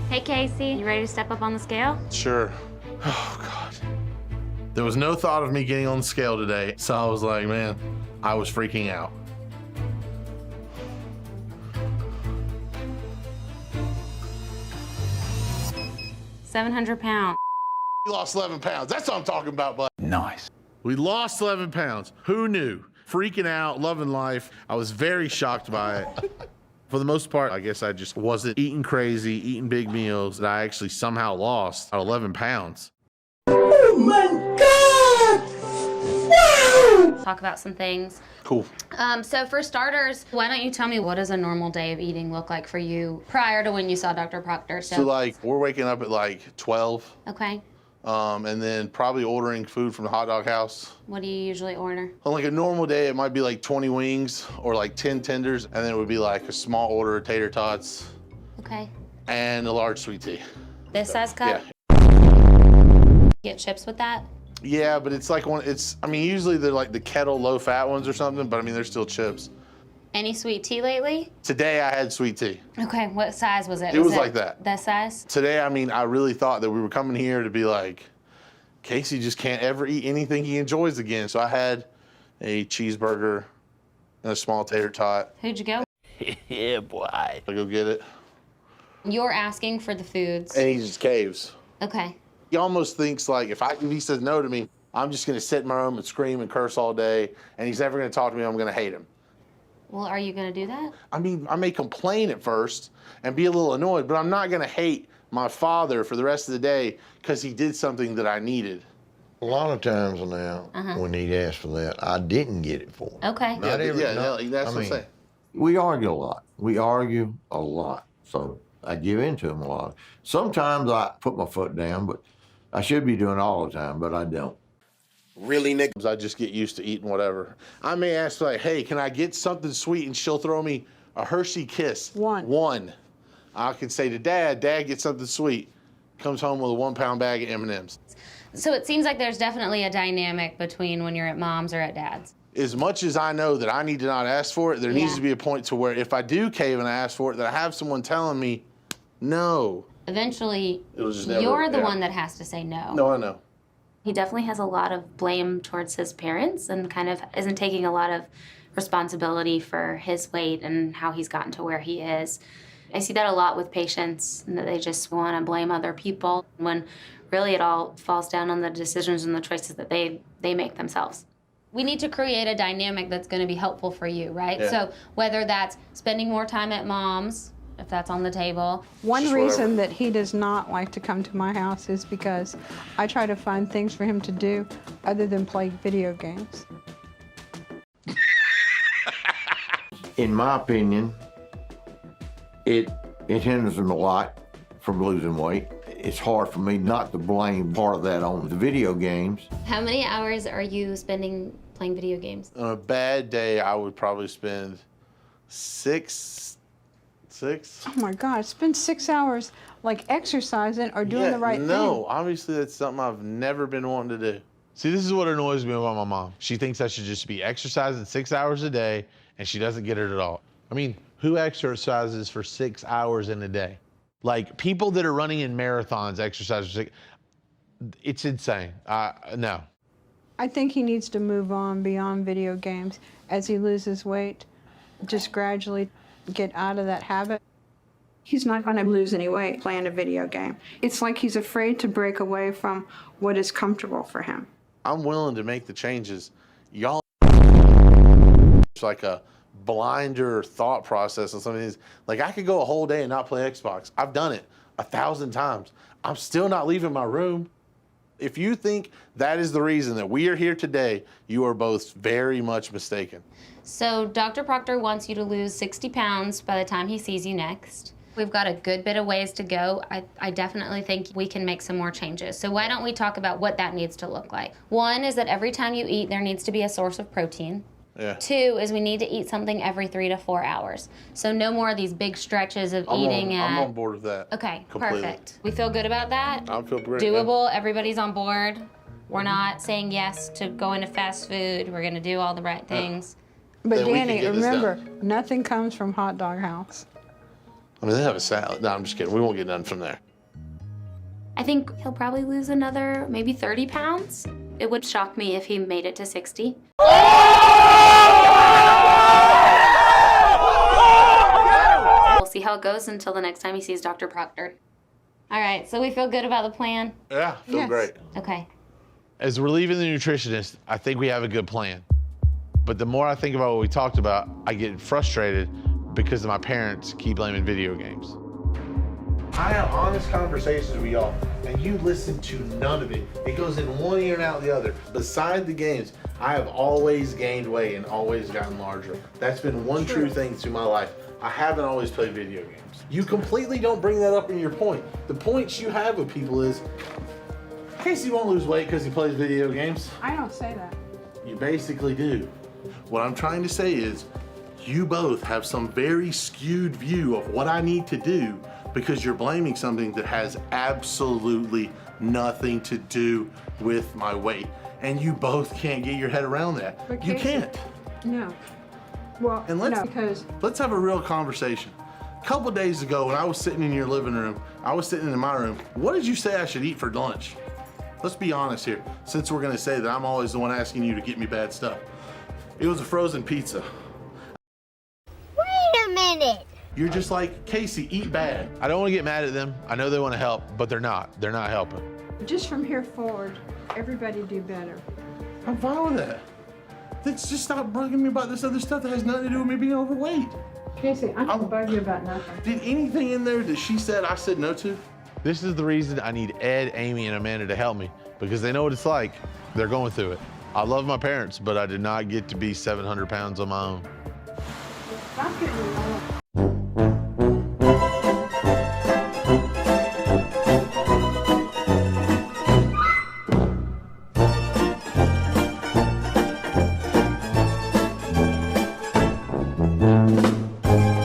Hey, Casey, you ready to step up on the scale? Sure. Oh, God. There was no thought of me getting on the scale today, so I was like, man, I was freaking out. £700. We lost 11 pounds. That's what I'm talking about, bud. Nice. We lost 11 pounds. Who knew? Freaking out, loving life. I was very shocked by it. For the most part, I guess I just wasn't eating crazy, eating big meals, that I actually somehow lost 11 pounds. Oh my God! Wow! Talk about some things. Cool. So for starters, why don't you tell me what does a normal day of eating look like for you prior to when you saw Dr. Proctor? So like, we're waking up at like 12. Okay. And then probably ordering food from the hot dog house. What do you usually order? On like a normal day, it might be like 20 wings or like 10 tenders, and then it would be like a small order of tater tots. Okay. And a large sweet tea. This size cup? Yeah. Get chips with that? Yeah, but it's like I mean, usually they're like the kettle low fat ones or something, but I mean, they're still chips. Any sweet tea lately? Today I had sweet tea. Okay, what size was it? It was like that. That size? Today, I mean, I really thought that we were coming here to be like, Casey just can't ever eat anything he enjoys again. So I had a cheeseburger and a small tater tot. Who'd you go? Yeah, boy. I go get it. You're asking for the foods. And he just caves. Okay. He almost thinks like, if he says no to me, I'm just gonna sit in my room and scream and curse all day, and he's never gonna talk to me, I'm gonna hate him. Well, are you gonna do that? I mean, I may complain at first and be a little annoyed, but I'm not gonna hate my father for the rest of the day because he did something that I needed. A lot of times now, when he'd ask for that, I didn't get it for him. Okay. Not every- no, that's what I'm saying. We argue a lot. We argue a lot. So I give in to him a lot. Sometimes I put my foot down, but I should be doing it all the time, but I don't. Really, Nick? I just get used to eating whatever. I may ask like, hey, can I get something sweet? And she'll throw me a Hershey Kiss. One. I can say to Dad, get something sweet. Comes home with a 1 pound bag of M&Ms. So it seems like there's definitely a dynamic between when you're at mom's or at dad's. As much as I know that I need to not ask for it, there needs to be a point to where if I do cave and I ask for it, that I have someone telling me, no. Eventually, It'll just never, you're the one that has to say no. No, I know. He definitely has a lot of blame towards his parents and kind of isn't taking a lot of responsibility for his weight and how he's gotten to where he is. I see that a lot with patients, and that they just want to blame other people when really it all falls down on the decisions and the choices that they make themselves. We need to create a dynamic that's going to be helpful for you, right? Yeah. So whether that's spending more time at mom's, if that's on the table. One reason that he does not like to come to my house is because I try to find things for him to do other than play video games. In my opinion, it hinders him a lot from losing weight. It's hard for me not to blame part of that on the video games. How many hours are you spending playing video games? On a bad day, I would probably spend six. Oh my God, spend 6 hours like exercising or doing the right thing. No, obviously that's something I've never been wanting to do. See, this is what annoys me about my mom. She thinks I should just be exercising 6 hours a day, and she doesn't get it at all. I mean, who exercises for 6 hours in a day? Like, people that are running in marathons exercise for it's insane. No. I think he needs to move on beyond video games as he loses weight, just gradually get out of that habit. He's not going to lose any weight playing a video game. It's like he's afraid to break away from what is comfortable for him. I'm willing to make the changes. Y'all, it's like a blinder thought process on some of these. Like, I could go a whole day and not play Xbox. I've done it 1,000 times. I'm still not leaving my room. If you think that is the reason that we are here today, you are both very much mistaken. So Dr. Proctor wants you to lose 60 pounds by the time he sees you next. We've got a good bit of ways to go. I definitely think we can make some more changes. So why don't we talk about what that needs to look like? One is that every time you eat, there needs to be a source of protein. Yeah. 2 is we need to eat something every 3 to 4 hours. So no more of these big stretches of eating at... I'm on board with that. Okay, completely. perfect. We feel good about that? I feel great. Doable, everybody's on board. We're not saying yes to going to fast food. We're gonna do all the right things. But Then we can Danny, get this remember, done. nothing comes from Hot Dog House. I mean, they have a salad. No, I'm just kidding. We won't get none from there. I think he'll probably lose another maybe 30 pounds. It would shock me if he made it to 60. We'll see how it goes until the next time he sees Dr. Proctor. All right, so we feel good about the plan? Yeah, feel great. Okay. As we're leaving the nutritionist, I think we have a good plan. But the more I think about what we talked about, I get frustrated because my parents keep blaming video games. I have honest conversations with y'all, and you listen to none of it. It goes in one ear and out the other. Beside the games, I have always gained weight and always gotten larger. That's been one true thing through my life. I haven't always played video games. You completely don't bring that up in your point. The points you have with people is, Casey won't lose weight because he plays video games. I don't say that. You basically do. What I'm trying to say is, you both have some very skewed view of what I need to do because you're blaming something that has absolutely nothing to do with my weight. And you both can't get your head around that. But You Casey- can't. No. Well, And let's, no, because let's have a real conversation. A couple days ago when I was sitting in your living room, I was sitting in my room, what did you say I should eat for lunch? Let's be honest here, since we're gonna say that I'm always the one asking you to get me bad stuff. It was a frozen pizza. Wait a minute. You're just like, Casey, eat bad. I don't wanna get mad at them. I know they wanna help, but they're not. They're not helping. just from here forward, everybody do better. I'm fine with that. Let's just stop bugging me about this other stuff that has nothing to do with me being overweight. Casey, I don't bug you about nothing. Did anything in there that she said I said no to? This is the reason I need Ed, Amy, and Amanda to help me, because they know what it's like. They're going through it. I love my parents, but I did not get to be 700 pounds on my own. Stop getting